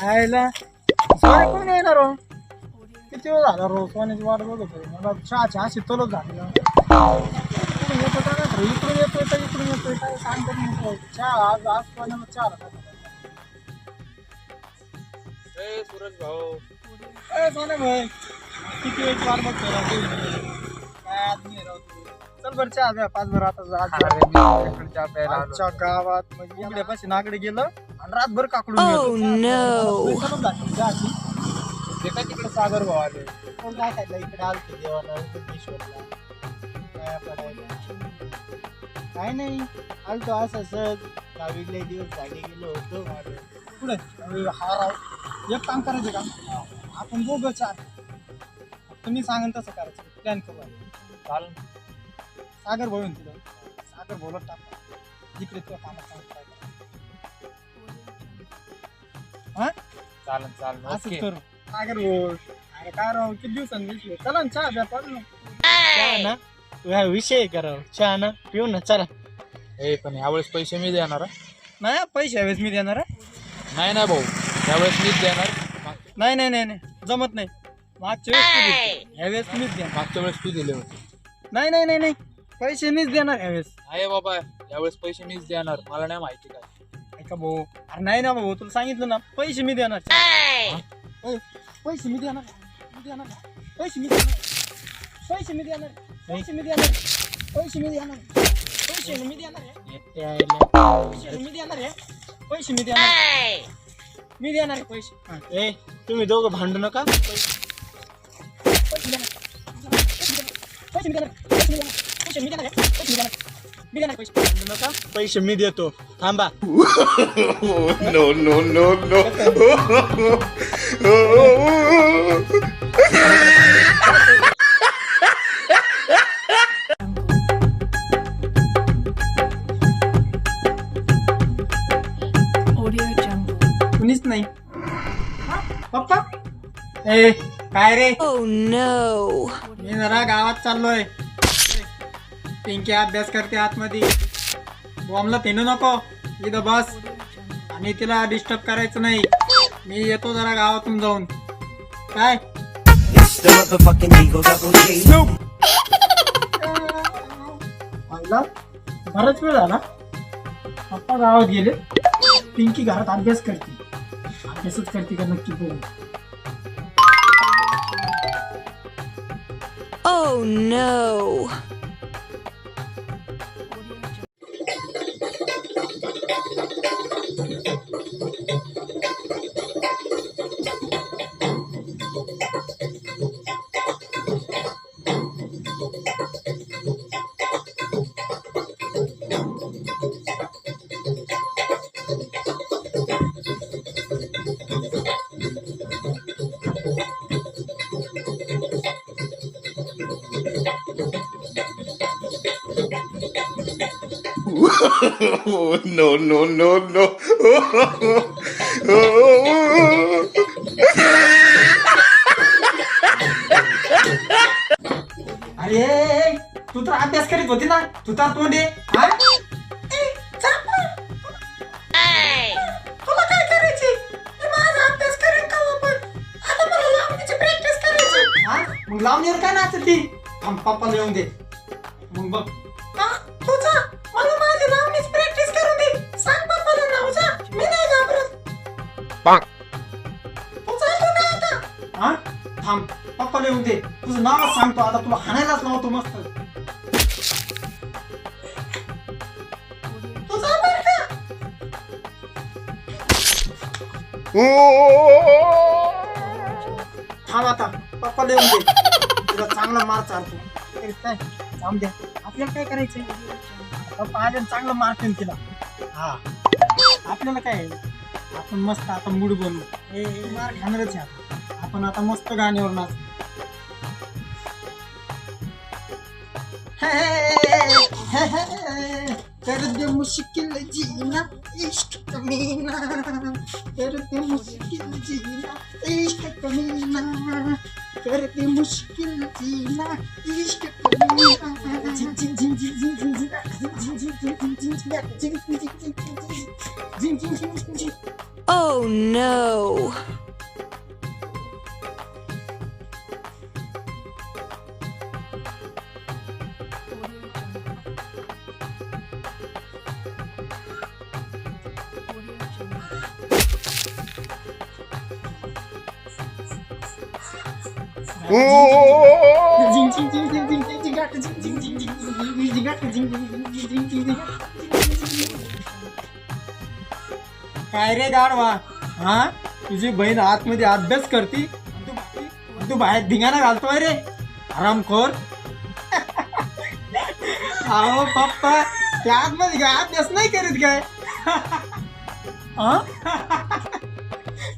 आयला सोने कोण येणार हो? किती वेळ झाला रो सोन्याची वाट बघत होतो. मला चहाची अशी तलप झाली ना. इकडून येतो का नाही? इकडून येतोय तर इकडून येतोय काय सांगतो नाही. चहा आज आज सोन्याला चहा आला. सूरज भाऊ ए सोने भाई किती वेळ वाट बघतोय राव तू? काय आदमी आहे राव तू. चल बरं चहा द्या 5 बरं आता चहा प्यायला आलो. आजच्या गावात म्हणजे उघड्यापाशी नाकडे गेलं आणि रातभर काकडून Oh, no. चहाची ते काय तिकडे सागर भाऊ आले. कोण काय खायला इकडे आलते देवाला सिद्धेश्वरला काय पडायला काय नाही आलतो असं सहज गावी लय दिवस झाले गेलो होतो पुढे हा राव एक काम करायचं का आपण दोघं चार तुम्ही सांगन तसं करायचं प्लॅन करू चालेल सागर भाऊ तुला सागर भाऊला टाका जिकडे तुला कामात सांगता हा चालेल चालेल असंच ओके. करू सागर भाऊ अरे काय राव किती दिवसांनी दिसले चला ना चहा द्या पाहिजे ना चहा ना ह्या विषय करावं चहा ना पिऊ ना चला ए पण यावेळेस पैसे मी देणार हा? नाही पैसे ह्यावेळेस मी देणार आहे. नाही ना भाऊ यावेळेस मीच देणार. नाही नाही नाही नाही जमत नाही मागच्या वेळेस तू दिले. ह्यावेळेस मीच देणार मागच्या वेळेस तू दिले होते. नाही नाही नाही नाही पैसे मीच देणार ह्यावेळेस आहे बाबा यावेळेस पैसे मीच देणार. मला नाही माहिती काय. ऐका भाऊ अरे नाही ना भाऊ तुला सांगितलं ना पैसे मी देणार पैसे मी देणार पैसे मी देणार पैसे मी देणार पैसे मी देणार पैसे मी देणार पैसे मी देणार पैसे मी देणार आहे पैसे मी देणार मी देणार आहे पैसे ए तुम्ही दोघं भांडू नका पैसे मी देणार पैसे मी देणार पैसे मी देणार मी देणार पैसे भांडू नका पैसे मी देतो थांबा No, no, no, no. Audio Jungle. कुणीच नाही पप्पा ए काय रे Oh no. मी जरा गावात चाललोय पिंकी अभ्यास करते आतमध्ये बॉम्बला पेनू नको इथं बस आणि तिला डिस्टर्ब करायचं नाही मी येतो जरा गावातून जाऊन काय बराच वेळ झाला पप्पा गावात गेले पिंकी घरात अभ्यास करते अभ्यासच करते का नक्की बघू Oh no. No, no, no, no. अरे तू तर अभ्यास करीत होती ना तू तर तोंडे हा? तुला काय करायचे मी माझा अभ्यास करेन का पण आता मला लावणीची प्रॅक्टिस करायची हा मग लावणीवर काय नाचती थांब पप्पाला येऊन दे मग बघ तुझा मला माझी लावणीची प्रॅक्टिस करून दे सांग पप्पाला नाव जा मी नाही घाबरत तू चालतो ना आता हा थांब पप्पाला येऊन दे तुझं नाव सांगतो आता तुला हाणायलाच लावतो मस्त तुझा बरं का थांब आता पप्पाला येऊन दे तुला चांगला मार चालतो काय जाऊन द्या आपल्याला काय करायचंय पप्पा आले चांगलं मारते तिला हा आपल्याला काय आहे? आपण मस्त आता मूड बनवू मार खाणारच आहे आपण आता मस्त गाण्यावर नाच कर दे मुश्किल जीना इश्क कमीना कर दे मुश्किल जीना इश्क कमीना कर दे मुश्किल जीना इश्क कमीना झिंग झिंग झिंग झिंग झिंग. Oh no. झिंग झिंग झिंग झिंग झिंग झिंग झिंग झिंग झिंग झिंग झिंग झिंग झिंग झिंग. काय रे गाढवा, हा तुझी बहीण आतमध्ये अभ्यास करती तू बाहेर धिंगाणा घालतोय रे हरामखोर. अहो पप्पा त्या आतमध्ये काय अभ्यास नाही करीत काय? हा?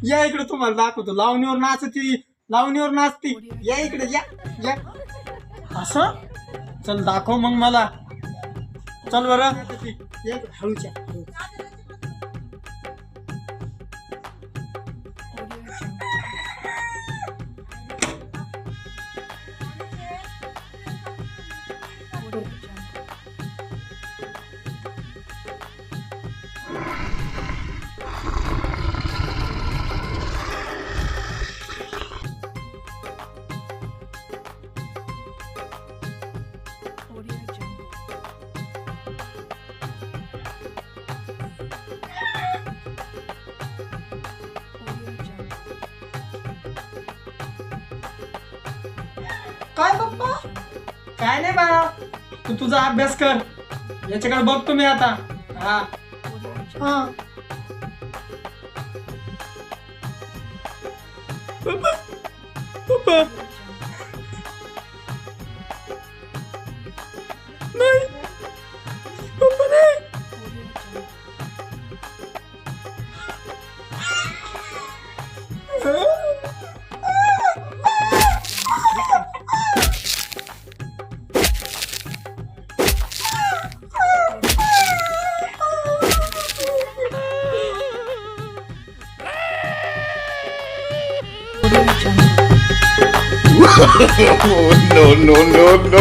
या इकडे तुम्हाला दाखवतो लावणीवर नाचती या इकडे या असं चल दाखव मग मला. चल बरं हळूच्या काय पप्पा काय नाही बाळा तू तुझा अभ्यास कर याच्याकडे बघतो मी आता. हा हा पप्पा पप्पा नाही पप्पा नाही. Oh, no, no, no, no.